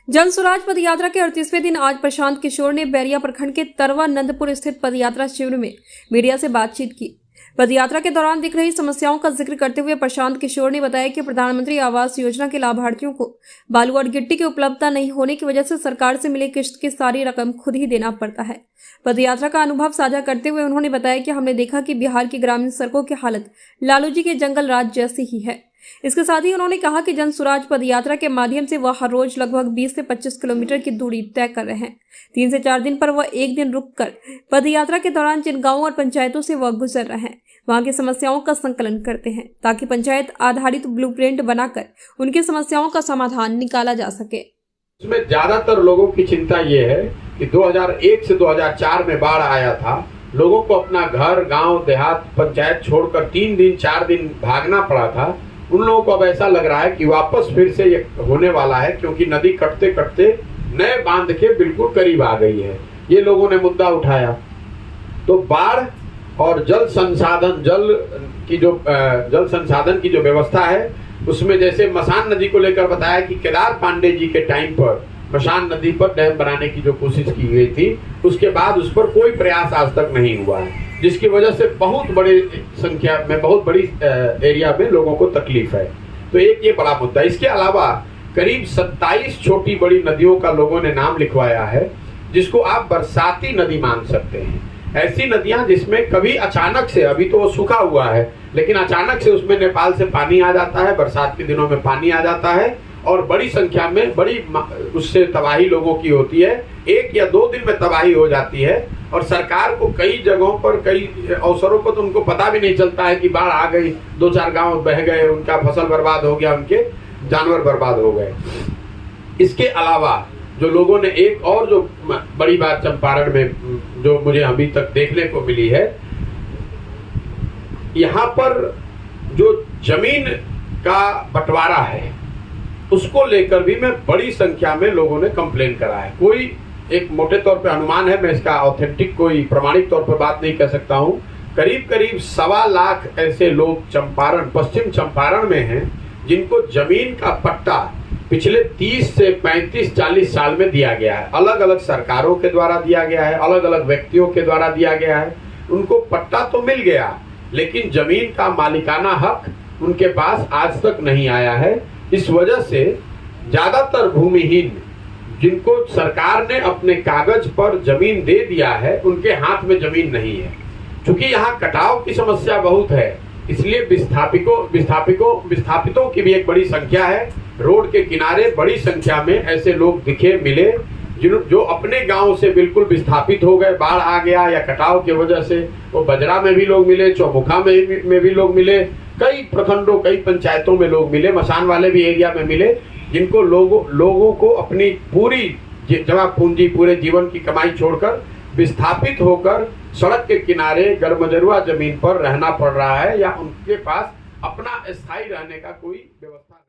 जन स्वराज पदयात्रा के 38वें दिन आज प्रशांत किशोर ने बैरिया प्रखंड के तरवा नंदपुर स्थित पदयात्रा शिविर में मीडिया से बातचीत की। पदयात्रा के दौरान दिख रही समस्याओं का जिक्र करते हुए प्रशांत किशोर ने बताया कि प्रधानमंत्री आवास योजना के लाभार्थियों को बालू और गिट्टी की उपलब्धता नहीं होने की वजह से सरकार से मिले किश्त की सारी रकम खुद ही देना पड़ता है। पदयात्रा का अनुभव साझा करते हुए उन्होंने बताया कि हमने देखा कि बिहार की ग्रामीण सड़कों की हालत लालू जी के जंगल राज जैसी ही है। इसके साथ ही उन्होंने कहा कि जन स्वराज पदयात्रा के माध्यम से वह हर रोज लगभग 20 से 25 किलोमीटर की दूरी तय कर रहे हैं। 3 से 4 दिन पर वह एक दिन रुककर पदयात्रा के दौरान जिन गांवों और पंचायतों से वह गुजर रहे हैं वहां की समस्याओं का संकलन करते हैं ताकि पंचायत आधारित ब्लूप्रिंट बनाकर उनकी समस्याओं का समाधान निकाला जा सके। इसमें ज्यादातर लोगों की चिंता ये है कि 2001 से 2004 में बाढ़ आया था। लोगों को अपना घर, गांव, देहात, पंचायत छोड़कर 3 दिन 4 दिन भागना पड़ा था। उन लोगों को अब ऐसा लग रहा है कि वापस फिर से ये होने वाला है, क्योंकि नदी कटते कटते नए बांध के बिल्कुल करीब आ गई है। ये लोगों ने मुद्दा उठाया। तो बाढ़ और जल संसाधन की जो व्यवस्था है, उसमें जैसे मसान नदी को लेकर बताया कि केदार पांडे जी के टाइम पर मसान नदी पर डैम बनाने की जो कोशिश की गई थी, उसके बाद उस पर कोई प्रयास आज तक नहीं हुआ है, जिसकी वजह से बहुत बड़ी संख्या में, बहुत बड़ी एरिया में लोगों को तकलीफ है। तो एक ये बड़ा मुद्दा। इसके अलावा करीब 27 छोटी बड़ी नदियों का लोगों ने नाम लिखवाया है, जिसको आप बरसाती नदी मान सकते हैं। ऐसी नदियां जिसमें कभी अचानक से, अभी तो वो सूखा हुआ है, लेकिन अचानक से उसमें नेपाल से पानी आ जाता है, बरसात के दिनों में पानी आ जाता है और बड़ी संख्या में उससे तबाही लोगों की होती है। 1 या 2 दिन में तबाही हो जाती है और सरकार को कई जगहों पर, कई अवसरों पर तो उनको पता भी नहीं चलता है कि बाढ़ आ गई, 2-4 गांव बह गए, उनका फसल बर्बाद हो गया, उनके जानवर बर्बाद हो गए। इसके अलावा जो लोगों ने एक और जो बड़ी बात चंपारण में जो मुझे अभी तक देखने को मिली है, यहाँ पर जो जमीन का बंटवारा है उसको लेकर भी मैं बड़ी संख्या में लोगों ने कंप्लेन करा है। कोई एक मोटे तौर पे अनुमान है, मैं इसका ऑथेंटिक कोई प्रमाणिक तौर पर बात नहीं कर सकता हूँ। करीब 1.25 लाख ऐसे लोग चंपारण, पश्चिम चंपारण में हैं, जिनको जमीन का पट्टा पिछले 30 से 35-40 साल में दिया गया है। अलग अलग सरकारों के द्वारा दिया गया है, अलग अलग व्यक्तियों के द्वारा दिया गया है। उनको पट्टा तो मिल गया, लेकिन जमीन का मालिकाना हक उनके पास आज तक नहीं आया है। इस वजह से ज्यादातर भूमिहीन, जिनको सरकार ने अपने कागज पर जमीन दे दिया है, उनके हाथ में जमीन नहीं है। क्योंकि यहाँ कटाव की समस्या बहुत है, इसलिए विस्थापितों की भी एक बड़ी संख्या है। रोड के किनारे बड़ी संख्या में ऐसे लोग मिले जो अपने गांव से बिल्कुल विस्थापित हो गए, बाढ़ आ गया या कटाव की वजह से। वो बजरा में भी लोग मिले, चौमुखा में भी लोग मिले, कई प्रखंडों, कई पंचायतों में लोग मिले, मसान वाले भी एरिया में मिले, जिनको लोगों को अपनी पूरी जमा पूंजी, पूरे जीवन की कमाई छोड़कर विस्थापित होकर सड़क के किनारे गरमजरुआ जमीन पर रहना पड़ रहा है, या उनके पास अपना स्थायी रहने का कोई व्यवस्था